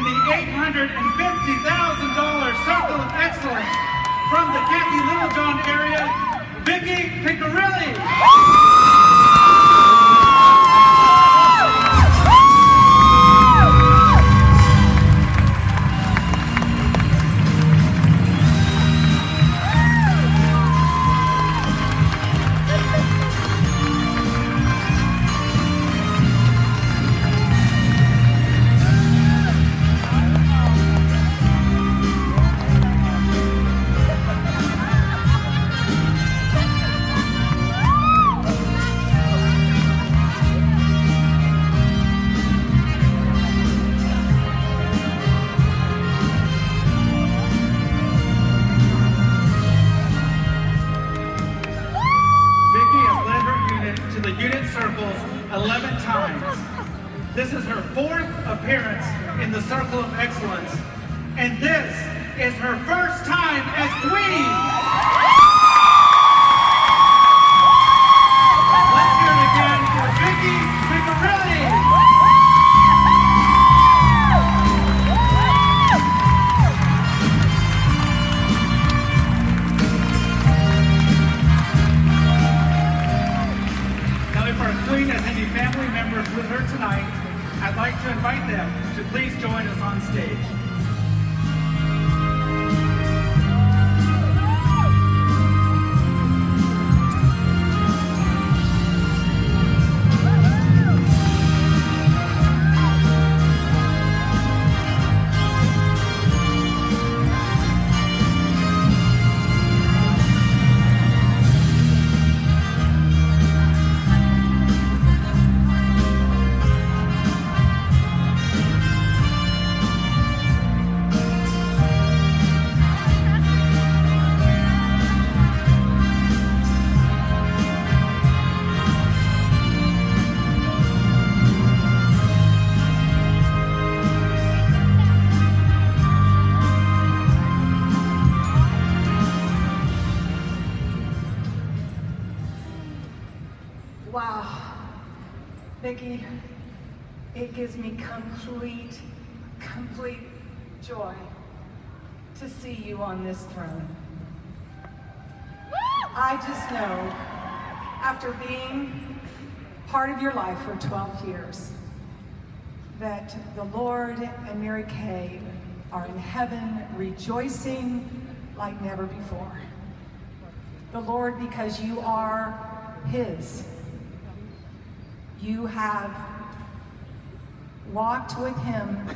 and the $850,000 Circle of Excellence from the Kathy Littlejohn area, Vicki Piccirilli. The unit circles 11 times. This is her 4th appearance in the Circle of Excellence, and this is her first time as queen. Let's hear it again for Vicki Piccirilli. Queen has any family members with her tonight, I'd like to invite them to please join us on stage. Wow, Vicki, it gives me complete joy to see you on this throne. I just know, after being part of your life for 12 years, that the Lord and Mary Kay are in heaven rejoicing like never before. The Lord, because you are His. You have walked with Him,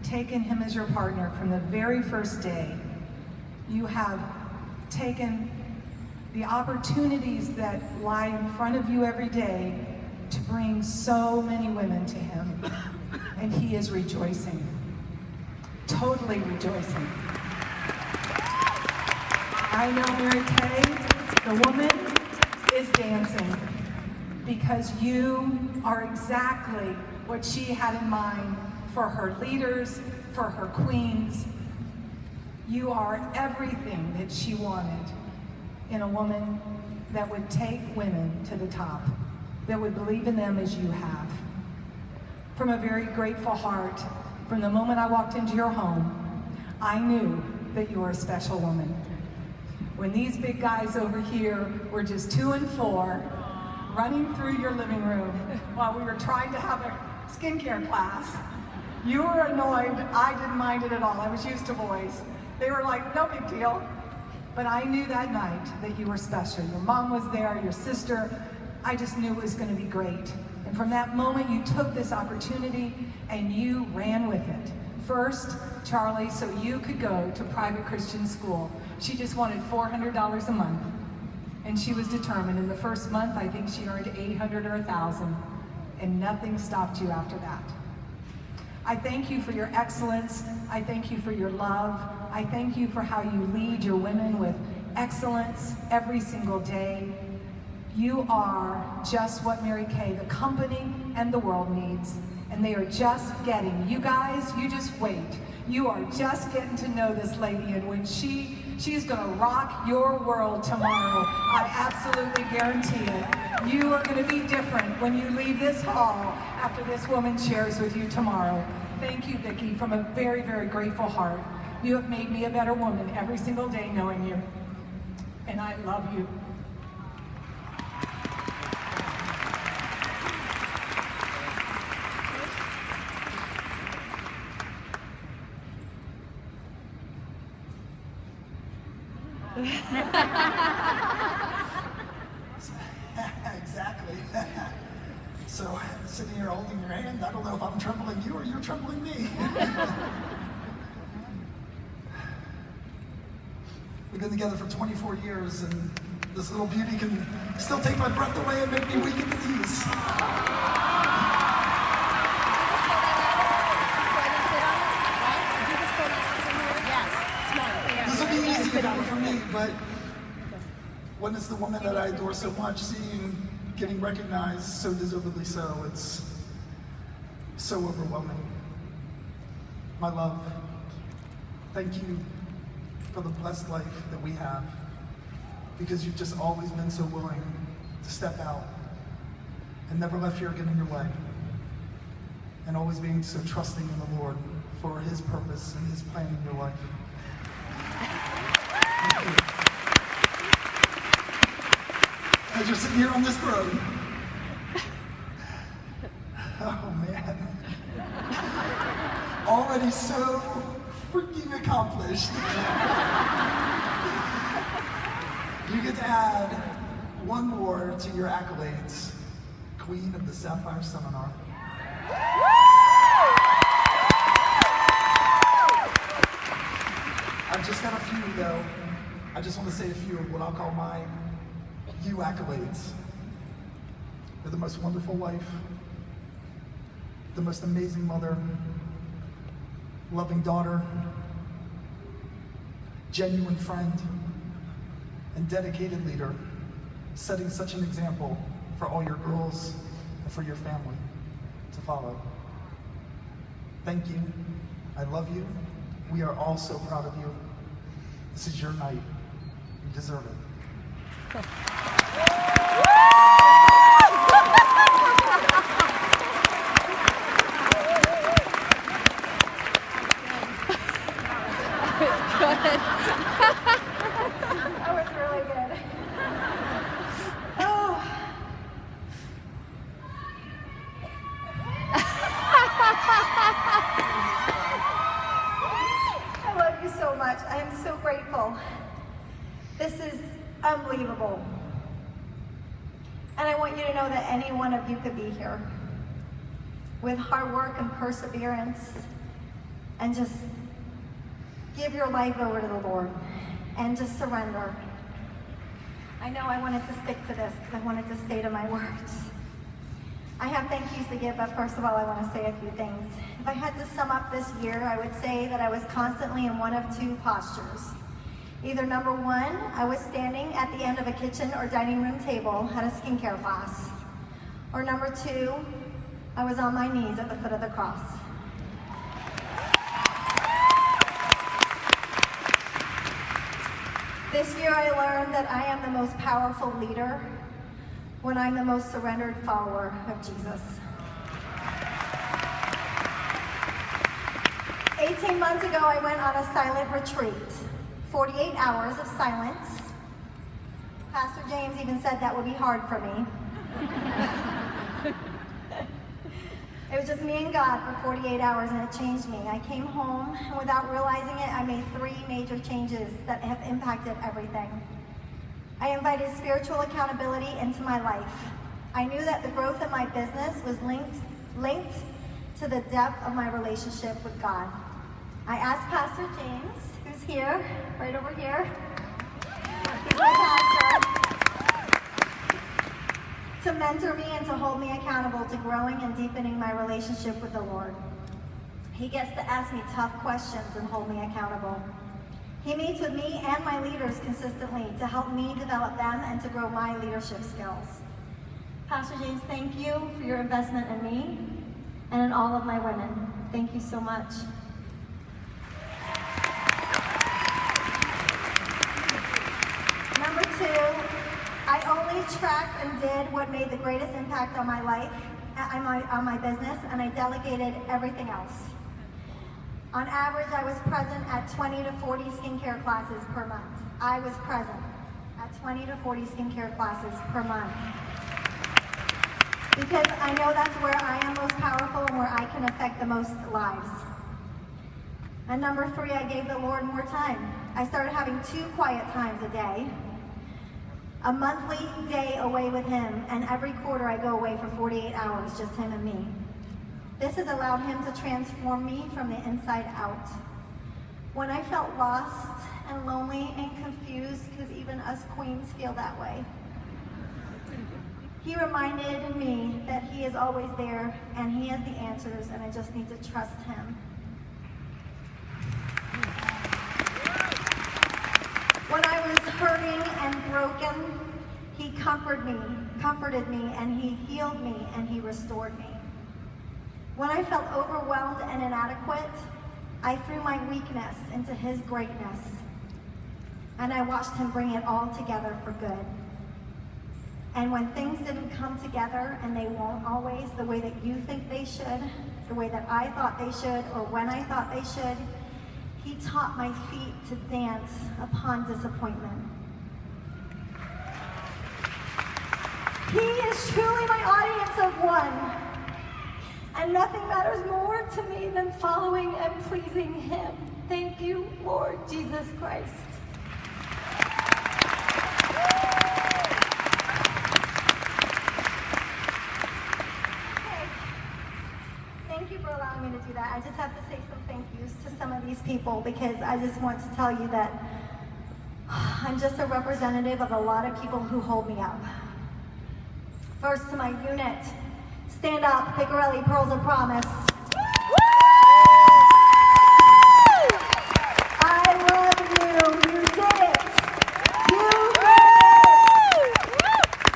taken Him as your partner from the very first day. You have taken the opportunities that lie in front of you every day to bring so many women to Him. And He is rejoicing, totally rejoicing. I know Mary Kay, the woman, is dancing, because you are exactly what she had in mind for her leaders, for her queens. You are everything that she wanted in a woman that would take women to the top, that would believe in them as you have. From a very grateful heart, from the moment I walked into your home, I knew that you were a special woman. When these big guys over here were just 2 and 4, running through your living room while we were trying to have a skincare class, you were annoyed. I didn't mind it at all. I was used to boys. They were like, no big deal. But I knew that night that you were special. Your mom was there, your sister. I just knew it was going to be great. And from that moment, you took this opportunity and you ran with it. First, Charlie, so you could go to private Christian school. She just wanted $400 a month. And she was determined. In the first month, I think she earned $800 or $1,000, and nothing stopped you after that. I thank you for your excellence. I thank you for your love. I thank you for how you lead your women with excellence every single day. You are just what Mary Kay, the company and the world needs. And they are just getting, you guys, you just wait. You are just getting to know this lady, and when she's gonna rock your world tomorrow. I absolutely guarantee it. You are gonna be different when you leave this hall after this woman shares with you tomorrow. thank you, Vicki, from a very, very grateful heart. You have made me a better woman every single day knowing you. And I love you. Exactly. So, sitting here holding your hand, I don't know if I'm trembling you or you're trembling me. We've been together for 24 years, and this little beauty can still take my breath away and make me weak at the knees. This will be easy for me, but when it's the woman that I adore so much, seeing, getting recognized so deservedly so, it's so overwhelming. My love, thank you for the blessed life that we have, because you've just always been so willing to step out and never let fear get in your way, and always being so trusting in the Lord for His purpose and His plan in your life. Thank you. As you're sitting here on this throne, oh man, already so freaking accomplished. You get to add one more to your accolades, Queen of the Sapphire Seminar. I've just got a few though. I just want to say a few of what I'll call my you accolades. You're the most wonderful wife, the most amazing mother, loving daughter, genuine friend, and dedicated leader, setting such an example for all your girls and for your family to follow. Thank you. I love you. We are all so proud of you. This is your night. You deserve it. That was really good. Oh. I love you so much. I am so grateful. This is unbelievable. And I want you to know that any one of you could be here with hard work and perseverance and just give your life over to the Lord and just surrender. I know I wanted to stick to this because I wanted to stay to my words. I have thank yous to give, but first of all, I want to say a few things. If I had to sum up this year, I would say that I was constantly in one of two postures. Either number one, I was standing at the end of a kitchen or dining room table at a skincare class. Or number two, I was on my knees at the foot of the cross. This year I learned that I am the most powerful leader when I'm the most surrendered follower of Jesus. 18 months ago, I went on a silent retreat. 48 hours of silence. Pastor James even said that would be hard for me. It was just me and God for 48 hours, and it changed me. I came home, and without realizing it, I made 3 major changes that have impacted everything. I invited spiritual accountability into my life. I knew that the growth of my business was linked to the depth of my relationship with God. I asked Pastor James, who's here, right over here, he's my pastor, to mentor me and to hold me accountable to growing and deepening my relationship with the Lord. He gets to ask me tough questions and hold me accountable. He meets with me and my leaders consistently to help me develop them and to grow my leadership skills. Pastor James, thank you for your investment in me and in all of my women. Thank you so much. Number 2, I only tracked and did what made the greatest impact on my life, on my business, and I delegated everything else. On average, I was present at 20 to 40 skincare classes per month. I was present at 20 to 40 skincare classes per month. Because I know that's where I am most powerful and where I can affect the most lives. And number 3, I gave the Lord more time. I started having 2 quiet times a day, a monthly day away with Him, and every quarter I go away for 48 hours, just Him and me. This has allowed Him to transform me from the inside out. When I felt lost and lonely and confused, because even us queens feel that way, He reminded me that He is always there and He has the answers, and I just need to trust Him. When I was hurting and broken, He comforted me, and He healed me, and He restored me. When I felt overwhelmed and inadequate, I threw my weakness into His greatness, and I watched Him bring it all together for good. And when things didn't come together, and they won't always the way that you think they should, the way that I thought they should, or when I thought they should, He taught my feet to dance upon disappointment. He is truly my audience of one. And nothing matters more to me than following and pleasing Him. Thank you, Lord Jesus Christ. Okay. Thank you for allowing me to do that. I just have to say some thank yous to some of these people, because I just want to tell you that I'm just a representative of a lot of people who hold me up. First, to my unit. Stand up, Piccirilli, Pearls of Promise. I love you. You did it.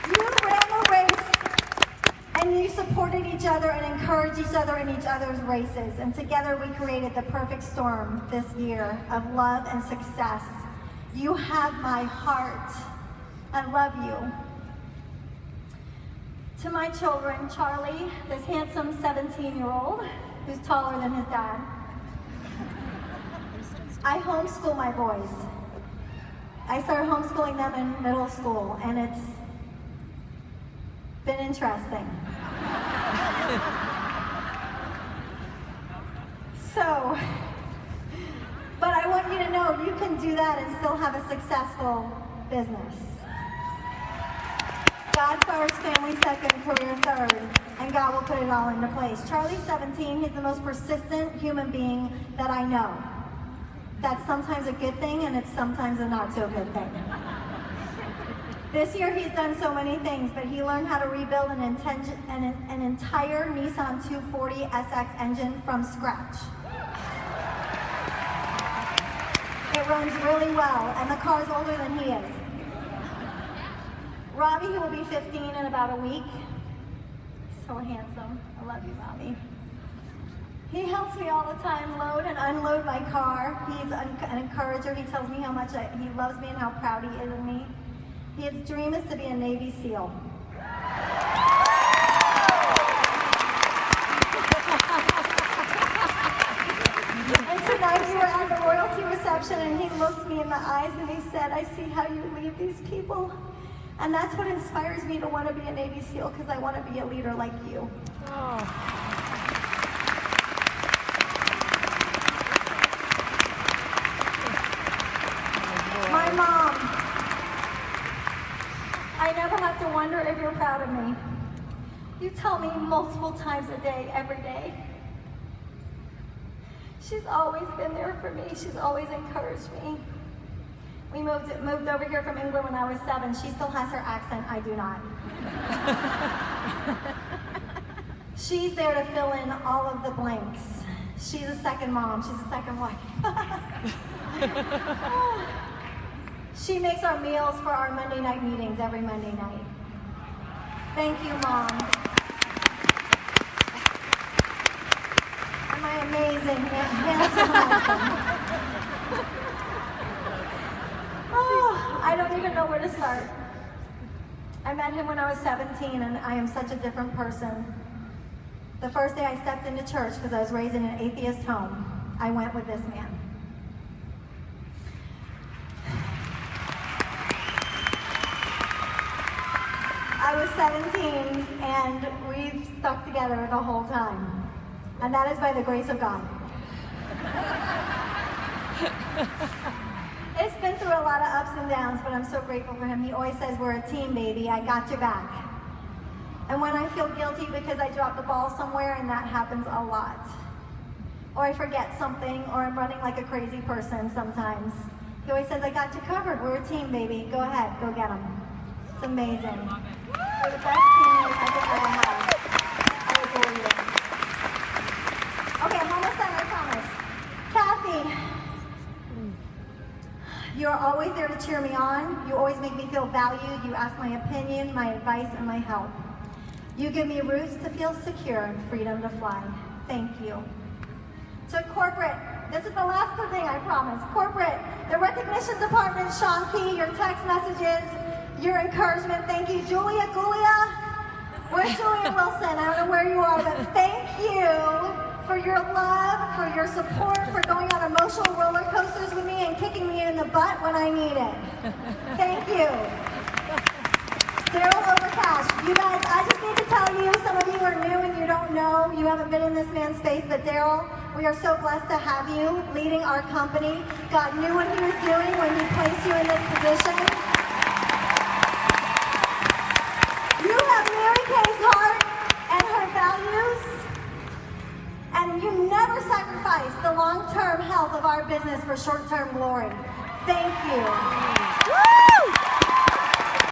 You ran the race, and you supported each other and encouraged each other in each other's races. And together we created the perfect storm this year of love and success. You have my heart. I love you. To my children, Charlie, this handsome 17-year-old who's taller than his dad. I homeschool my boys. I started homeschooling them in middle school, and it's been interesting. So, but I want you to know you can do that and still have a successful business. God first, family second, career third, and God will put it all into place. Charlie's 17, he's the most persistent human being that I know. That's sometimes a good thing, and it's sometimes a not so good thing. This year he's done so many things, but he learned how to rebuild an entire Nissan 240 SX engine from scratch. It runs really well, and the car's older than he is. Robbie, who will be 15 in about a week. So handsome. I love you, Robbie. He helps me all the time load and unload my car. He's an encourager. He tells me how much he loves me and how proud he is of me. His dream is to be a Navy SEAL. And tonight we were at the royalty reception, and he looked me in the eyes and he said, "I see how you lead these people." And that's what inspires me to want to be a Navy SEAL, because I want to be a leader like you. Oh. My mom, I never have to wonder if you're proud of me. You tell me multiple times a day, every day. She's always been there for me. She's always encouraged me. We moved over here from England when I was 7. She still has her accent, I do not. She's there to fill in all of the blanks. She's a second mom, she's a second wife. She makes our meals for our Monday night meetings every Monday night. Thank you, Mom. And my amazing, handsome husband. I don't even know where to start. I met him when I was 17, and I am such a different person. The first day I stepped into church, because I was raised in an atheist home, I went with this man. I was 17 and we've stuck together the whole time. And that is by the grace of God. It's been through a lot of ups and downs, but I'm so grateful for him. He always says, we're a team, baby. I got your back. And when I feel guilty because I dropped the ball somewhere, and that happens a lot, or I forget something, or I'm running like a crazy person sometimes, he always says, I got you covered. We're a team, baby. Go ahead, go get them. It's amazing. You're the best team I could ever have. I adore you. Okay, I'm almost done, I promise. Kathy, you're always there to cheer me on. You always make me feel valued. You ask my opinion, my advice, and my help. You give me roots to feel secure and freedom to fly. Thank you. To corporate, this is the last thing I promise. Corporate, the recognition department, Sean Key, your text messages, your encouragement, thank you. Julia, where's Julia Wilson? I don't know where you are, but thank you for your love, for your support, for going on emotional roller coasters with me and kicking me in the butt when I need it. Thank you. Daryl Overcash, you guys, I just need to tell you, some of you are new and you don't know, you haven't been in this man's space, but Daryl, we are so blessed to have you leading our company. God knew what he was doing when he placed you in this position. You have Mary Kay's heart and her values, and you never sacrifice the long-term health of our business for short-term glory. Thank you.